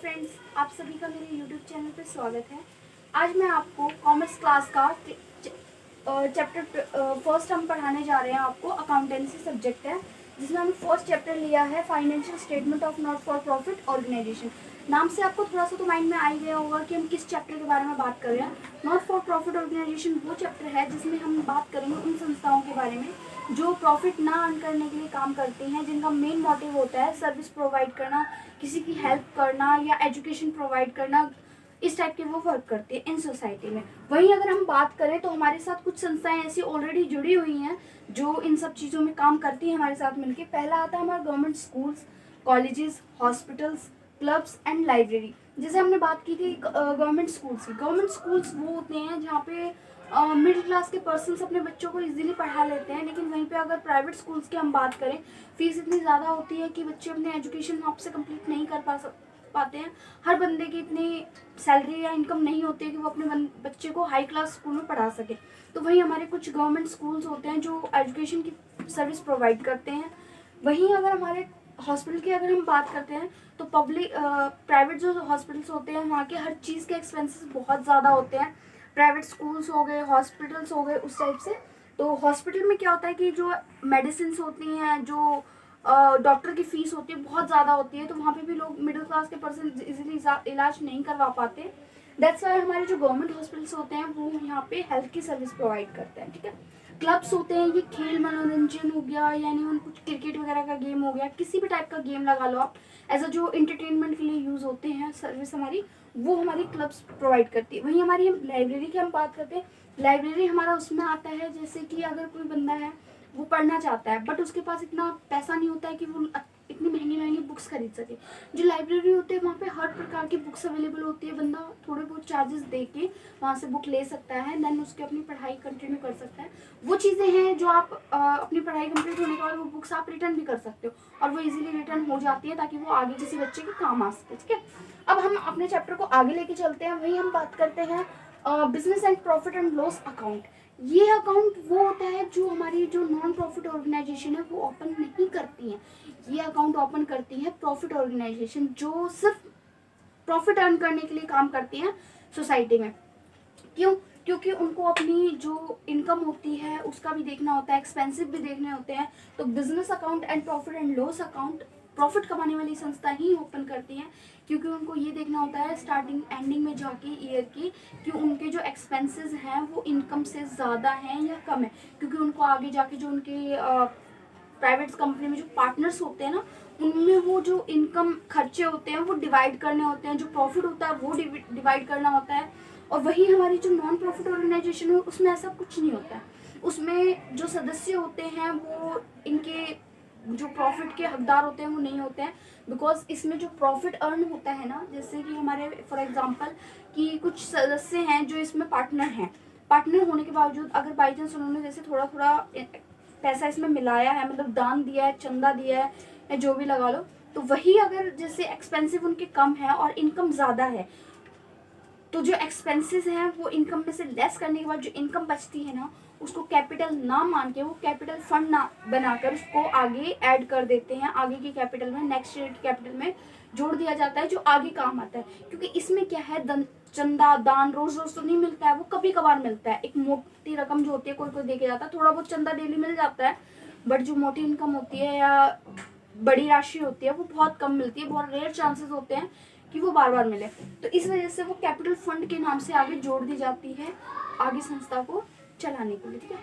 Friends, आप सभी का मेरे यूट्यूब चैनल पर स्वागत है। आज मैं आपको कॉमर्स क्लास का चैप्टर फर्स्ट हम पढ़ाने जा रहे हैं। आपको अकाउंटेंसी सब्जेक्ट है जिसमें हमने फर्स्ट चैप्टर लिया है financial statement of not for profit organisation. नाम से आपको थोड़ा सा तो माइंड में आ ही गया होगा कि हम किस चैप्टर के बारे में बात कर रहे हैं। नॉट फॉर प्रॉफिट ऑर्गेनाइजेशन वो चैप्टर है जिसमें हम बात करेंगे उन संस्थाओं के बारे में जो प्रॉफिट ना अर्न करने के लिए काम करती हैं, जिनका मेन मोटिव होता है सर्विस प्रोवाइड करना, किसी की हेल्प करना या एजुकेशन प्रोवाइड करना। इस टाइप के वो वर्क करते हैं इन सोसाइटी में। वहीं अगर हम बात करें तो हमारे साथ कुछ संस्थाएं ऐसी ऑलरेडी जुड़ी हुई हैं जो इन सब चीज़ों में काम करती हैं हमारे साथ मिलकर। पहला आता है हमारा government schools, colleges, hospitals, clubs and library. जैसे हमने बात की थी गवर्नमेंट स्कूल्स की। गवर्नमेंट स्कूल्स वो होते हैं जहाँ पे मिडिल क्लास के पर्सन्स अपने बच्चों को इजीली पढ़ा लेते हैं। लेकिन वहीं पे अगर प्राइवेट स्कूल्स की हम बात करें, फीस इतनी ज़्यादा होती है कि बच्चे अपने एजुकेशन वहाँ से कंप्लीट नहीं कर पाते हैं। हर बंदे की इतनी सैलरी या इनकम नहीं होती है कि वो अपने बच्चे को हाई क्लास स्कूल में पढ़ा सके। तो वहीं हमारे कुछ गवर्नमेंट स्कूल्स होते हैं जो एजुकेशन की सर्विस प्रोवाइड करते हैं। वहीं अगर हमारे हॉस्पिटल की अगर हम बात करते हैं तो प्राइवेट जो हॉस्पिटल्स होते हैं वहाँ के हर चीज़ के एक्सपेंसेस बहुत ज़्यादा होते हैं। प्राइवेट स्कूल्स हो गए, हॉस्पिटल्स हो गए, उस टाइप से। तो हॉस्पिटल में क्या होता है कि जो मेडिसिन होती हैं, जो डॉक्टर की फीस होती है बहुत ज़्यादा होती है, तो वहाँ पे भी लोग मिडिल क्लास के पर्सन इजीली इलाज नहीं करवा पाते। दैट्स वाई हमारे जो गवर्नमेंट हॉस्पिटल्स होते हैं वो यहाँ पे हेल्थ की सर्विस प्रोवाइड करते हैं। ठीक है। क्लब्स होते हैं, ये खेल मनोरंजन हो गया, यानी उन कुछ क्रिकेट वगैरह का गेम हो गया, किसी भी टाइप का गेम लगा लो आप, एज अ जो इंटरटेनमेंट के लिए यूज़ होते हैं सर्विस हमारी, वो हमारी क्लब्स प्रोवाइड करती है। वहीं हमारी लाइब्रेरी की हम बात करते हैं। लाइब्रेरी हमारा उसमें आता है जैसे कि अगर कोई बंदा है वो पढ़ना चाहता है बट उसके पास इतना पैसा नहीं होता है कि वो इतनी महंगी महंगी बुक्स खरीद सके। जो लाइब्रेरी होती है वहाँ पे हर प्रकार की बुक्स अवेलेबल होती है। बंदा थोड़े बहुत चार्जेस दे के वहाँ से बुक ले सकता है, देन उसकी अपनी पढ़ाई कंटिन्यू कर सकता है। वो चीज़ें हैं जो आप अपनी पढ़ाई कंप्लीट होने के बाद वो बुक्स आप रिटर्न भी कर सकते हो और वो इजीली रिटर्न हो जाती है ताकि वो आगे किसी बच्चे के काम आ सके। ठीक है। अब हम अपने चैप्टर को आगे लेके चलते हैं। वहीं हम बात करते हैं business and profit and loss account. ये अकाउंट वो होता है जो हमारी जो नॉन प्रॉफिट ऑर्गेनाइजेशन है वो ओपन नहीं करती है। ये अकाउंट ओपन करती है प्रॉफिट ऑर्गेनाइजेशन जो सिर्फ प्रॉफिट अर्न करने के लिए काम करती हैं सोसाइटी में। क्यों? क्योंकि उनको अपनी जो इनकम होती है उसका भी देखना होता है, एक्सपेंसिव भी देखने होते हैं। तो business account and profit and loss account profit कमाने वाली संस्था ही ओपन करती हैं, क्योंकि उनको ये देखना होता है स्टार्टिंग एंडिंग में जाके ईयर की कि उनके जो एक्सपेंसेस हैं वो इनकम से ज़्यादा हैं या कम है। क्योंकि उनको आगे जाके जो उनके प्राइवेट कंपनी में जो पार्टनर्स होते हैं ना, उनमें वो जो इनकम खर्चे होते हैं वो डिवाइड करने होते हैं, जो प्रॉफिट होता है वो डिवाइड करना होता है। और वही हमारी जो नॉन प्रॉफिट ऑर्गेनाइजेशन है उसमें ऐसा कुछ नहीं होता है। उसमें जो सदस्य होते हैं वो इनके जो प्रॉफिट के हकदार होते हैं वो नहीं होते हैं। बिकॉज इसमें जो प्रॉफिट अर्न होता है ना, जैसे कि हमारे फॉर एग्जांपल कि कुछ सदस्य हैं जो इसमें पार्टनर हैं, पार्टनर होने के बावजूद अगर बाई चांस उन्होंने जैसे थोड़ा थोड़ा पैसा इसमें मिलाया है, मतलब दान दिया है, चंदा दिया है या जो भी लगा लो, तो वही अगर जैसे एक्सपेंसिव उनके कम है और इनकम ज़्यादा है, तो जो एक्सपेंसेस हैं वो इनकम में से लेस करने के बाद जो इनकम बचती है ना, उसको कैपिटल ना मान के वो कैपिटल फंड ना बनाकर उसको आगे ऐड कर देते हैं, आगे की कैपिटल में, नेक्स्ट ईयर की कैपिटल में जोड़ दिया जाता है जो आगे काम आता है। क्योंकि इसमें क्या है, चंदा दान रोज रोज तो नहीं मिलता है, वो कभी कभार मिलता है। एक मोटी रकम जो होती है कोई कोई दे के जाता है, थोड़ा बहुत चंदा डेली मिल जाता है, बट जो मोटी इनकम होती है या बड़ी राशि होती है वो बहुत कम मिलती है। बहुत रेयर चांसेस होते हैं कि वो बार बार मिले। तो इस वजह से वो कैपिटल फंड के नाम से आगे जोड़ दी जाती है आगे संस्था को चलाने के लिए। ठीक है।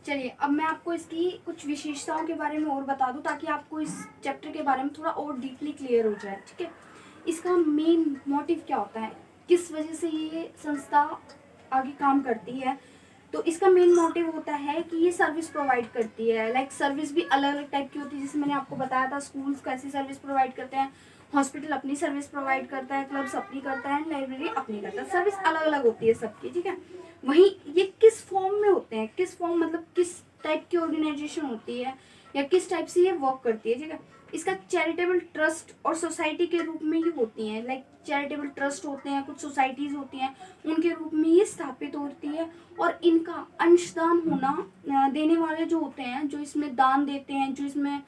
चलिए अब मैं आपको इसकी कुछ विशेषताओं के बारे में और बता दूं ताकि आपको इस चैप्टर के बारे में थोड़ा और डीपली क्लियर हो जाए। ठीक है। इसका मेन मोटिव क्या होता है, किस वजह से ये संस्था आगे काम करती है। तो इसका मेन मोटिव होता है कि ये सर्विस प्रोवाइड करती है। लाइक सर्विस भी अलग अलग टाइप की होती है, जैसे मैंने आपको बताया था स्कूल्स कैसी सर्विस प्रोवाइड करते हैं, हॉस्पिटल अपनी सर्विस प्रोवाइड करता है, क्लब्स अपनी करता है, लाइब्रेरी अपनी करता है। सर्विस अलग अलग होती है सबकी। ठीक है। वहीं ये किस फॉर्म में होते हैं, किस फॉर्म मतलब किस टाइप की ऑर्गेनाइजेशन होती है या किस टाइप से ये वर्क करती है। ठीक है। इसका चैरिटेबल ट्रस्ट और सोसाइटी के रूप में ही होती हैं। लाइक चैरिटेबल ट्रस्ट होते हैं, कुछ सोसाइटीज होती हैं, उनके रूप में ये स्थापित होती है। और इनका अंशदान होना, देने वाले जो होते हैं, जो इसमें दान देते हैं, जो इसमें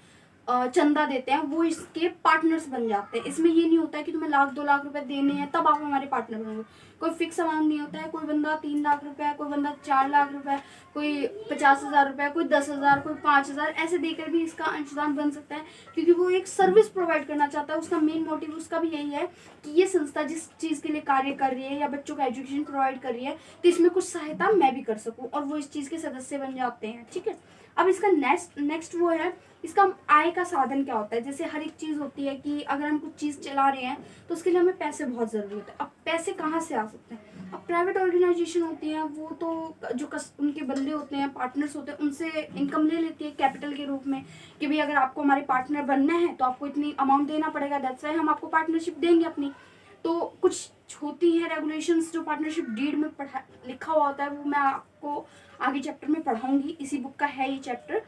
चंदा देते हैं वो इसके पार्टनर्स बन जाते हैं। इसमें ये नहीं होता है कि तुम्हें 1-2 लाख रुपए देने हैं तब आप हमारे पार्टनर बनोगे। कोई फिक्स अमाउंट नहीं होता है। कोई बंदा 3 लाख रुपए, कोई बंदा 4 लाख रुपए, कोई 50,000 रुपए, कोई 10,000, कोई 5,000 ऐसे देकर भी इसका अंशदान बन सकता है, क्योंकि वो एक सर्विस प्रोवाइड करना चाहता है। उसका मेन मोटिव उसका भी यही है कि ये संस्था जिस चीज़ के लिए कार्य कर रही है या बच्चों का एजुकेशन प्रोवाइड कर रही है, तो इसमें कुछ सहायता मैं भी कर सकूँ, और वो इस चीज़ के सदस्य बन जाते हैं। ठीक है, अब इसका नेक्स्ट वो है इसका आय का साधन क्या होता है। जैसे हर एक चीज़ होती है कि अगर हम कुछ चीज़ चला रहे हैं तो उसके लिए हमें पैसे बहुत ज़रूरी होते हैं। अब पैसे कहाँ से आ सकते हैं? अब प्राइवेट ऑर्गेनाइजेशन होती हैं वो तो जो उनके बंदे होते हैं, पार्टनर्स होते हैं, उनसे इनकम ले लेती है कैपिटल के रूप में कि भाई अगर आपको हमारे पार्टनर बनना है तो आपको इतनी अमाउंट देना पड़ेगा, दैट्स वाई हम आपको पार्टनरशिप देंगे अपनी। तो कुछ होती हैं रेगुलेशंस जो पार्टनरशिप डीड में लिखा हुआ होता है, वो मैं आपको आगे चैप्टर में पढ़ाऊंगी। इसी बुक का है ये चैप्टर।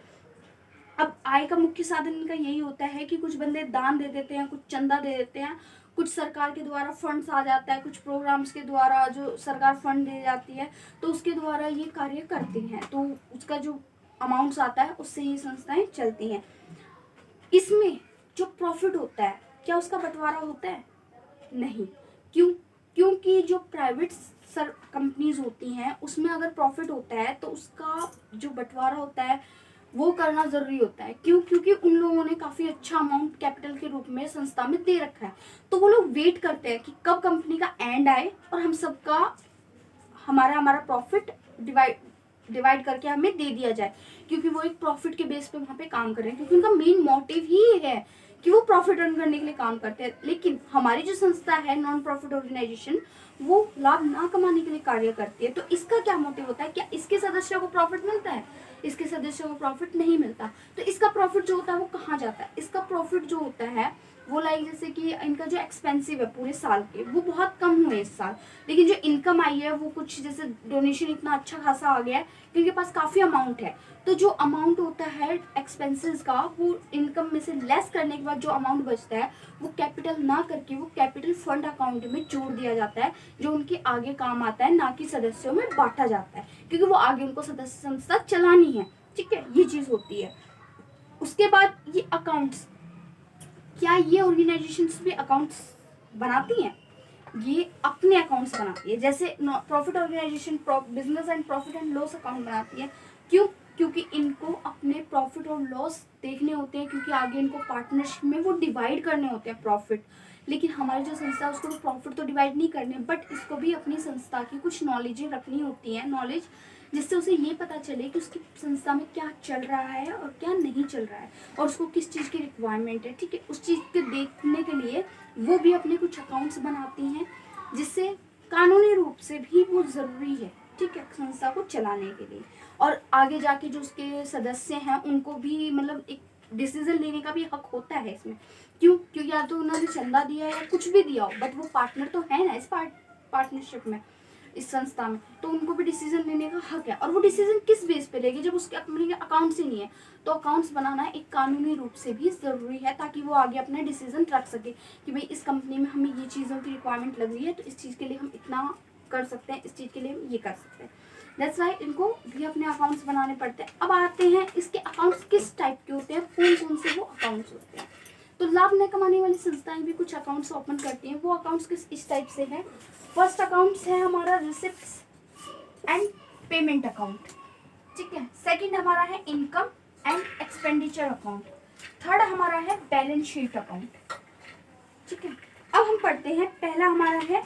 अब आय का मुख्य साधन इनका यही होता है कि कुछ बंदे दान दे देते हैं, कुछ चंदा दे देते हैं, कुछ सरकार के द्वारा फंड्स आ जाता है, कुछ प्रोग्राम्स के द्वारा जो सरकार फंड दे जाती है तो उसके द्वारा ये कार्य करती हैं, तो उसका जो अमाउंट्स आता है उससे ये संस्थाएं चलती हैं। इसमें जो प्रॉफिट होता है क्या उसका बंटवारा होता है? नहीं। क्यों? क्योंकि जो प्राइवेट कंपनीज होती हैं उसमें अगर प्रॉफिट होता है तो उसका जो बंटवारा होता है वो करना जरूरी होता है। क्यों? क्योंकि उन लोगों ने काफी अच्छा अमाउंट कैपिटल के रूप में संस्था में दे रखा है, तो वो लोग वेट करते हैं कि कब कंपनी का एंड आए और हम सबका हमारा प्रॉफिट डिवाइड करके हमें दे दिया जाए, क्योंकि वो एक प्रॉफिट के बेस पे वहाँ पे काम कर रहे हैं, क्योंकि उनका मेन मोटिव ही ये है कि वो प्रॉफिट अर्न करने के लिए काम करते हैं। लेकिन हमारी जो संस्था है नॉन प्रॉफिट ऑर्गेनाइजेशन, वो लाभ ना कमाने के लिए कार्य करती है। तो इसका क्या मोटिव होता है? क्या इसके सदस्यों को प्रॉफिट मिलता है? इसके सदस्यों को प्रॉफिट नहीं मिलता। तो इसका प्रॉफिट जो होता है वो कहाँ जाता है? इसका प्रॉफिट जो होता है वो लाइक जैसे कि इनका जो एक्सपेंसिव है पूरे साल के वो बहुत कम हुए इस साल, लेकिन जो इनकम आई है वो कुछ जैसे डोनेशन इतना अच्छा खासा आ गया है कि इनके पास काफ़ी अमाउंट है, तो जो अमाउंट होता है एक्सपेंसेस का वो इनकम में से लेस करने के बाद जो अमाउंट बचता है वो कैपिटल ना करके वो कैपिटल फंड अकाउंट में जोड़ दिया जाता है, जो उनके आगे काम आता है, ना कि सदस्यों में बांटा जाता है, क्योंकि वो आगे उनको सदस्य संस्था चलानी है। ठीक है, ये चीज़ होती है। उसके बाद ये अकाउंट्स, क्या ये ऑर्गेनाइजेशंस भी अकाउंट्स बनाती हैं? ये अपने अकाउंट्स बनाती है। जैसे profit organisation business and profit and loss account बनाती है। क्यों? क्योंकि इनको अपने प्रॉफिट और लॉस देखने होते हैं, क्योंकि आगे इनको पार्टनरशिप में वो डिवाइड करने होते हैं प्रॉफिट। लेकिन हमारी जो संस्था है उसको तो प्रॉफिट तो डिवाइड नहीं करने, बट इसको भी अपनी संस्था की कुछ नॉलेजें रखनी होती है, नॉलेज जिससे उसे ये पता चले कि उसकी संस्था में क्या चल रहा है और क्या नहीं चल रहा है और उसको किस चीज़ की रिक्वायरमेंट है। ठीक है, उस चीज़ के देखने के लिए वो भी अपने कुछ अकाउंट्स बनाती हैं, जिससे कानूनी रूप से भी वो ज़रूरी है। ठीक है, संस्था को चलाने के लिए, और आगे जाके जो उसके सदस्य हैं उनको भी मतलब एक डिसीजन लेने का भी हक होता है इसमें। क्यों? क्योंकि या तो उन्होंने चंदा दिया या कुछ भी दिया हो, बट वो पार्टनर तो है ना इस पार्टनरशिप में, इस संस्था में, तो उनको भी डिसीजन लेने का हक है। और वो डिसीजन किस बेस पे लेगी? जब उसके कंपनी के अकाउंट्स ही नहीं है, तो अकाउंट्स बनाना एक कानूनी रूप से भी ज़रूरी है, ताकि वो आगे अपना डिसीजन रख सके कि भाई इस कंपनी में हमें ये चीज़ों की रिक्वायरमेंट लग रही है, तो इस चीज़ के लिए हम इतना कर सकते हैं, इस चीज़ के लिए हम ये कर सकते हैं। दैट्स वाई इनको भी अपने अकाउंट्स बनाने पड़ते हैं। अब आते हैं इसके अकाउंट्स किस टाइप के होते हैं, कौन कौन से वो अकाउंट्स होते हैं। तो लाभ न कमाने वाली संस्थाएं भी कुछ अकाउंट्स ओपन करती हैं। वो अकाउंट्स किस इस टाइप से है। फर्स्ट अकाउंट्स है हमारा रिसिप्ट्स एंड पेमेंट अकाउंट। ठीक है, सेकंड हमारा है income and expenditure account. Third हमारा है बैलेंस शीट अकाउंट। ठीक है, अब हम पढ़ते हैं। पहला हमारा है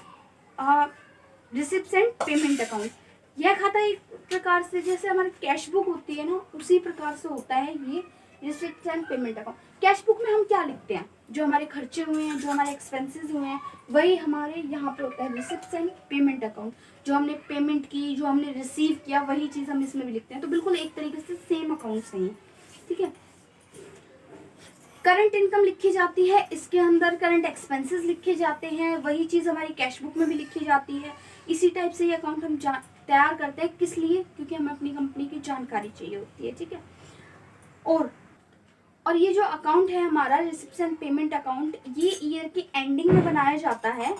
रिसिप्ट्स एंड पेमेंट अकाउंट। यह खाता एक प्रकार से जैसे हमारी कैश बुक होती है ना, उसी प्रकार से होता है ये receipts and payment account. Cash book में हम क्या लिखते हैं? जो हमारे खर्चे हुए हैं, जो हमारे एक्सपेंसेस हुए हैं, वही हमारे यहाँ पे होता है रिसिप्ट्स एंड पेमेंट अकाउंट। जो हमने पेमेंट की, जो हमने रिसीव किया, वही चीज़ हम इसमें भी लिखते हैं। तो बिल्कुल एक तरीके से सेम अकाउंट्स हैं। ठीक है, करंट इनकम लिखी जाती है, इसके अंदर करंट एक्सपेंसेस लिखे जाते हैं, वही चीज़ हमारी कैश बुक में भी लिखी जाती है। इसी टाइप से ये अकाउंट हम तैयार करते हैं। किस लिए? क्योंकि हमें अपनी कंपनी की जानकारी चाहिए होती है। ठीक है, और ये जो अकाउंट है हमारा रिसिप्ट्स एंड पेमेंट अकाउंट, ये ईयर की एंडिंग में बनाया जाता है।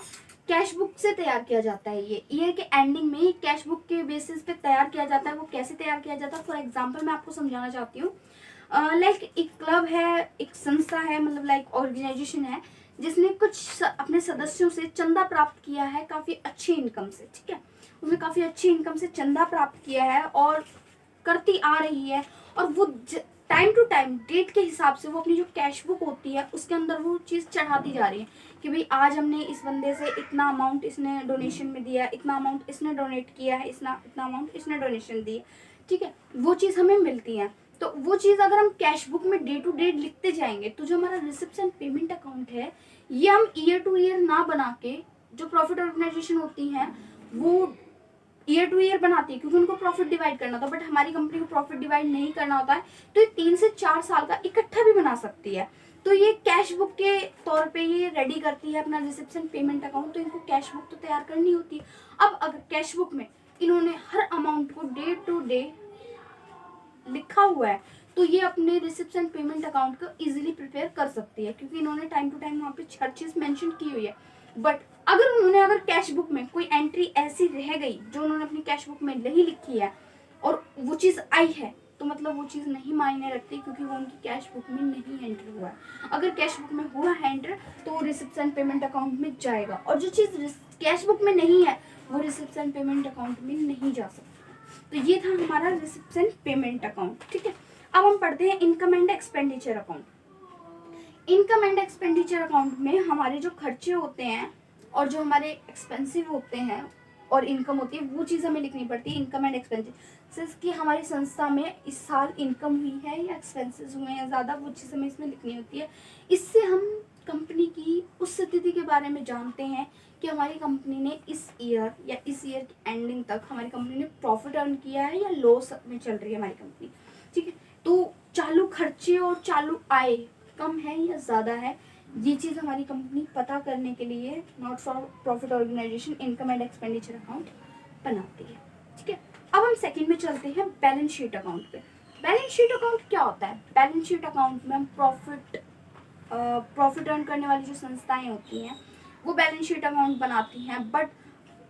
कैश बुक से तैयार किया जाता है। ये ईयर के एंडिंग में कैश बुक के बेसिस पे तैयार किया जाता है। वो कैसे तैयार किया जाता है? फॉर एग्जांपल मैं आपको समझाना चाहती हूँ। लाइक एक क्लब है, एक संस्था है, मतलब लाइक ऑर्गेनाइजेशन है जिसने कुछ अपने सदस्यों से चंदा प्राप्त किया है काफ़ी अच्छी इनकम से, ठीक है। उसने काफ़ी अच्छी इनकम से चंदा प्राप्त किया है और करती आ रही है, और वो टाइम टू टाइम डेट के हिसाब से वो अपनी जो कैश बुक होती है उसके अंदर वो चीज़ चढ़ाती जा रही है कि भाई आज हमने इस बंदे से इतना अमाउंट इसने डोनेशन में दिया, इतना अमाउंट इसने डोनेट किया है, इतना अमाउंट इसने डोनेशन दी है, ठीक है। वो चीज़ हमें मिलती है। तो वो चीज़ अगर हम कैश बुक में डे टू डे लिखते जाएंगे तो जो हमारा रिसिप्ट एंड पेमेंट अकाउंट है ये हम ईयर टू ईयर ना बना के, जो प्रॉफिट ऑर्गेनाइजेशन होती हैं वो ईयर टू ईयर बनाती है क्योंकि उनको प्रॉफिट डिवाइड करना होता है, बट हमारी कंपनी को प्रॉफिट डिवाइड नहीं करना होता है, तो ये 3 से 4 साल का इकट्ठा भी बना सकती है। तो ये कैश बुक के तौर पे ये रेडी करती है अपना रिसिप्ट एंड पेमेंट अकाउंट, तो इनको कैश बुक तो तैयार करनी होती है। अब अगर कैश बुक में इन्होंने हर अमाउंट को डे टू डे लिखा हुआ है तो ये अपने रिसिप्ट एंड पेमेंट अकाउंट को इजीली प्रिपेयर कर सकती है क्योंकि इन्होंने टाइम टू टाइम वहाँ पे हर चीज़ मेंशन की हुई है। बट अगर कैश बुक में कोई एंट्री ऐसी रह गई जो उन्होंने अपनी कैश बुक में नहीं लिखी है और वो चीज़ आई है तो मतलब वो चीज़ नहीं मायने रखती क्योंकि वो उनकी कैश बुक में नहीं एंटर हुआ है। अगर कैश बुक में हुआ है एंटर तो वो रिसिप्ट एंड पेमेंट अकाउंट में जाएगा, और जो चीज़ कैश बुक में नहीं है वो रिसिप्ट एंड पेमेंट अकाउंट में नहीं जा सकती। तो ये था हमारा रिसिप्ट एंड पेमेंट अकाउंट, ठीक है। अब हम पढ़ते हैं income and expenditure account. Income and expenditure account में हमारे जो खर्चे होते हैं और जो हमारे एक्सपेंसिव होते हैं और इनकम होती है वो चीज़ हमें लिखनी पड़ती है। इनकम एंड एक्सपेंसेस की हमारी संस्था में इस साल इनकम हुई है या एक्सपेंसेस हुए हैं ज़्यादा, वो चीज़ हमें इसमें लिखनी होती है। इससे हम कंपनी की उस स्थिति के बारे में जानते हैं कि हमारी कंपनी ने इस ईयर या इस ईयर की एंडिंग तक हमारी कंपनी ने प्रॉफिट अर्न किया है या लॉस में चल रही है हमारी कंपनी, ठीक है। तो चालू खर्चे और चालू आय कम है या ज़्यादा है, ये चीज़ हमारी कंपनी पता करने के लिए not for profit organisation income and expenditure account बनाती है, ठीक है। अब हम सेकंड में चलते हैं बैलेंस शीट अकाउंट पे। बैलेंस शीट अकाउंट क्या होता है? बैलेंस शीट अकाउंट में हम प्रॉफिट अर्न करने वाली जो संस्थाएं होती हैं वो बैलेंस शीट अकाउंट बनाती हैं, बट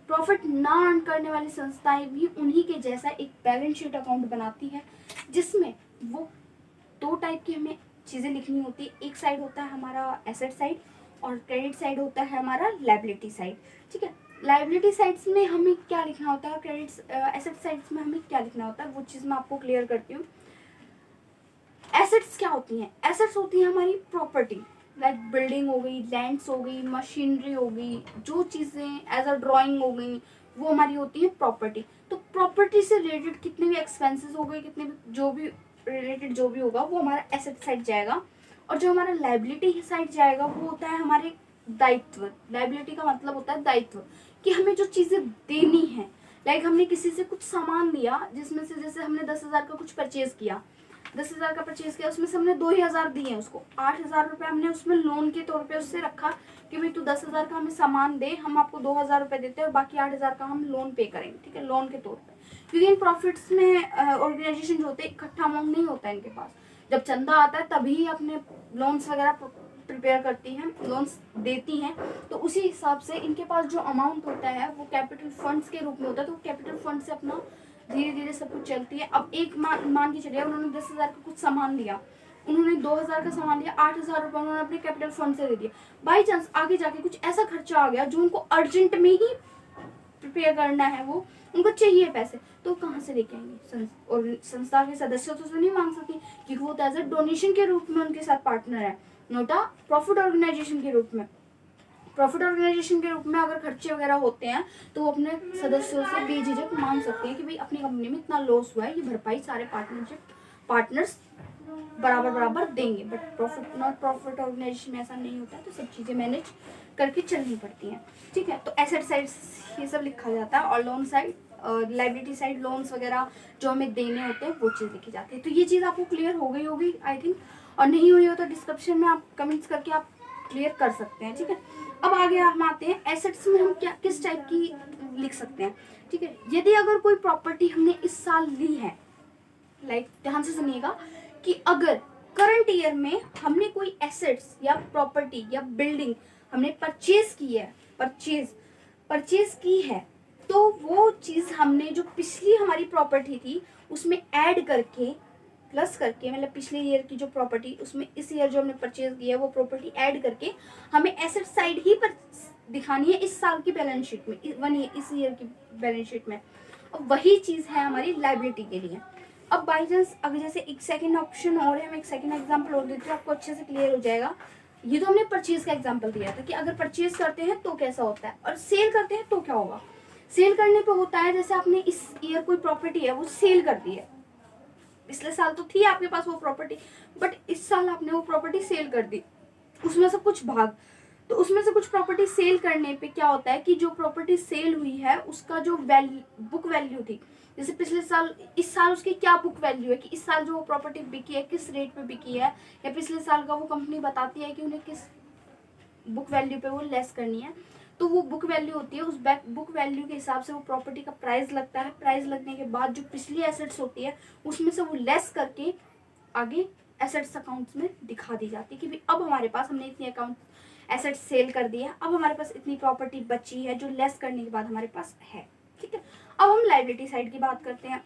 प्रॉफिट ना अर्न करने वाली संस्थाएं भी उन्हीं के जैसा एक बैलेंस शीट अकाउंट बनाती है जिसमें वो 2 टाइप की हमें चीज़ें लिखनी होती है। एक साइड होता है हमारा एसेट साइड और क्रेडिट साइड होता है हमारा लायबिलिटी साइड, ठीक है। लायबिलिटी साइड्स में हमें क्या लिखना होता है, क्रेडिट एसेट साइड्स में हमें क्या लिखना होता है, वो चीज़ मैं आपको क्लियर करती हूँ। एसेट्स क्या होती हैं? एसेट्स होती हैं हमारी प्रॉपर्टी, लाइक बिल्डिंग हो गई, लैंड्स हो गई, मशीनरी हो गई, जो चीज़ें एज अ ड्राइंग हो गई वो हमारी होती है प्रॉपर्टी। तो प्रॉपर्टी से रिलेटेड कितने भी एक्सपेंसेस हो गए, कितने भी जो भी रिलेटेड जो भी होगा वो हमारा एसेट साइड जाएगा, और जो हमारा लायबिलिटी साइड जाएगा वो होता है हमारे दायित्व। लायबिलिटी का मतलब होता है दायित्व, कि हमें जो चीज़ें देनी है, लाइक हमने किसी से कुछ सामान लिया जिसमें से जैसे हमने 10,000 का कुछ परचेज किया, 10,000 का परचेज किया, उसमें से हमने 2,000 दिए उसको, 8,000 रुपये हमने उसमें लोन के तौर पे उससे रखा कि भाई तू 10,000 का हमें सामान दे, हम आपको 2,000 रुपये देते हैं और बाकी 8,000 का हम लोन पे करेंगे, ठीक है, लोन के तौर पे। क्योंकि इन प्रॉफिट्स में ऑर्गेनाइजेशन जो होते हैं इकट्ठा अमाउंट नहीं होता है इनके पास, जब चंदा आता है तभी अपने लोन्स वगैरह प्रिपेयर करती हैं, लोन्स देती हैं, तो उसी हिसाब से इनके पास जो अमाउंट होता है वो कैपिटल फंड्स के रूप में होता है, तो कैपिटल फंड से अपना धीरे धीरे सब कुछ चलती है। अब एक मान के चलिए उन्होंने 10,000 का कुछ सामान लिया, उन्होंने 2,000 का सामान लिया, 8,000 रुपये उन्होंने अपने कैपिटल फंड से दे दिया। बाई चांस आगे जाके कुछ ऐसा खर्चा आ गया जो उनको अर्जेंट में ही प्रिपेयर करना है, वो उनको चाहिए पैसे, तो कहाँ से लेके आएंगे? और संस्था के सदस्य तो नहीं मांग सकती क्योंकि वो तो एज ए डोनेशन के रूप में उनके साथ पार्टनर है, नोट अ प्रॉफिट ऑर्गेनाइजेशन के रूप में। प्रॉफिट ऑर्गेनाइजेशन के रूप में अगर खर्चे वगैरह होते हैं तो वो अपने सदस्यों से बेझिझक मांग सकते हैं कि भाई अपनी कंपनी में इतना लॉस हुआ है, ये भरपाई सारे पार्टनर्स बराबर देंगे। बट प्रॉफिट ऑर्गेनाइजेशन में ऐसा नहीं होता है, तो सब चीज़ें मैनेज करके चलनी पड़ती हैं, ठीक है। तो एसेट साइड ये सब लिखा जाता है और loan side, liability side, loans वगैरह जो हमें देने होते हैं वो चीज़ लिखी जाती है। तो ये चीज़ आपको क्लियर हो गई होगी आई थिंक, और नहीं हुई हो तो डिस्क्रिप्शन में आप कमेंट्स करके आप क्लियर कर सकते हैं, ठीक है। अब आगे हम आते हैं एसेट्स में हम क्या किस टाइप की लिख सकते हैं, ठीक है। यदि अगर कोई प्रॉपर्टी हमने इस साल ली है, लाइक ध्यान से सुनिएगा कि अगर करंट ईयर में हमने कोई एसेट्स या प्रॉपर्टी या बिल्डिंग हमने परचेज की है तो वो चीज़ हमने जो पिछली हमारी प्रॉपर्टी थी उसमें ऐड करके प्लस करके, मतलब पिछले ईयर की जो प्रॉपर्टी उसमें इस ईयर जो हमने परचेज किया है वो प्रॉपर्टी ऐड करके हमें एसेट साइड ही पर दिखानी है इस साल की बैलेंस शीट में, इस ईयर की बैलेंस शीट में। और वही चीज़ है हमारी लायबिलिटी के लिए। अब बाई चांस अगर जैसे एक सेकंड ऑप्शन और है, मैं एक सेकंड एग्जांपल और देती हूँ, आपको अच्छे से क्लियर हो जाएगा। ये तो हमने परचेज का एग्जांपल दिया था कि अगर परचेज करते हैं तो कैसा होता है और सेल करते हैं तो क्या होगा। सेल करने पे होता है जैसे आपने इस ईयर कोई प्रॉपर्टी है वो सेल कर दी है, पिछले साल तो थी आपके पास वो प्रॉपर्टी, बट इस साल आपने वो प्रॉपर्टी सेल कर दी, उसमें से कुछ भाग, तो उसमें से कुछ प्रॉपर्टी सेल करने पे क्या होता है कि जो प्रॉपर्टी सेल हुई है उसका जो वैल्यू, बुक वैल्यू थी, जैसे पिछले साल, इस साल उसकी क्या बुक वैल्यू है कि इस साल जो वो प्रॉपर्टी बिकी है किस रेट पे बिकी है, या पिछले साल का वो कंपनी बताती है कि उन्हें किस बुक वैल्यू पे वो लेस करनी है, तो वो बुक वैल्यू होती है, उस बुक वैल्यू के हिसाब से वो प्रॉपर्टी का प्राइस लगता है। प्राइस लगने के बाद जो पिछली एसेट्स होती है उसमें से वो लेस करके आगे एसेट्स अकाउंट्स में दिखा दी जाती है कि भाई अब हमारे पास, हमने इतनी अकाउंट एसेट्स सेल कर दिया, अब हमारे पास इतनी प्रॉपर्टी बची है जो लेस करने के बाद हमारे पास है। ठीक है, अब हम लायबिलिटी साइड की बात करते हैं।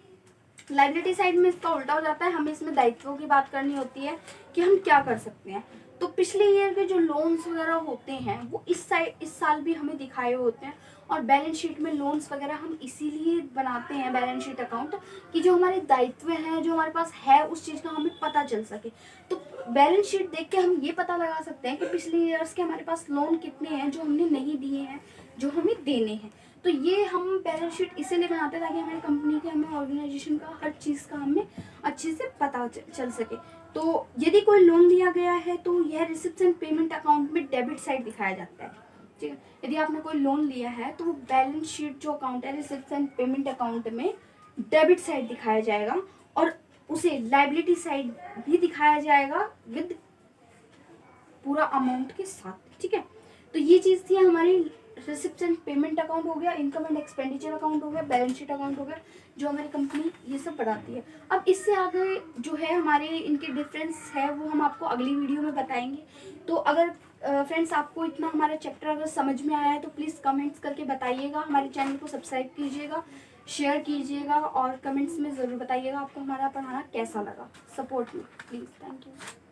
लायबिलिटी साइड में इसका उल्टा हो जाता है, हमें इसमें दायित्वों की बात करनी होती है कि हम क्या कर सकते हैं। तो पिछले ईयर के जो लोन्स वगैरह होते हैं वो इस साल भी हमें दिखाए हुए होते हैं, और बैलेंस शीट में लोन्स वगैरह हम इसीलिए बनाते हैं बैलेंस शीट अकाउंट कि जो हमारे दायित्व हैं जो हमारे पास है उस चीज़ का हमें पता चल सके। तो बैलेंस शीट देख के हम ये पता लगा सकते हैं कि पिछले ईयर्स के हमारे पास लोन कितने हैं जो हमने नहीं दिए हैं, जो हमें देने हैं। तो ये हम बैलेंस शीट इसीलिए बनाते हैं ताकि हमारी कंपनी के, हमें ऑर्गेनाइजेशन का हर चीज़ का हमें अच्छे से पता चल सके। तो यदि कोई लोन लिया गया है तो यह रिसिप्ट्स एंड पेमेंट अकाउंट में डेबिट साइड दिखाया जाता है। ठीक है, यदि आपने कोई लोन लिया है तो वो बैलेंस शीट जो अकाउंट है रिसिप्ट्स एंड पेमेंट अकाउंट में डेबिट साइड दिखाया जाएगा, और उसे लायबिलिटी साइड भी दिखाया जाएगा विद पूरा अमाउंट के साथ। ठीक है, तो ये चीज़ थी हमारी रिसिप्ट एंड पेमेंट अकाउंट हो गया, इनकम एंड एक्सपेंडिचर अकाउंट हो गया, बैलेंस शीट अकाउंट हो गया, जो हमारी कंपनी ये सब बढ़ाती है। अब इससे आगे जो है हमारे इनके डिफरेंस है वो हम आपको अगली वीडियो में बताएंगे। तो अगर फ्रेंड्स आपको इतना हमारा चैप्टर अगर समझ में आया है तो प्लीज़ कमेंट्स करके बताइएगा, हमारे चैनल को सब्सक्राइब कीजिएगा, शेयर कीजिएगा, और कमेंट्स में ज़रूर बताइएगा आपको हमारा पढ़ाना कैसा लगा। सपोर्ट में प्लीज़। Thank you.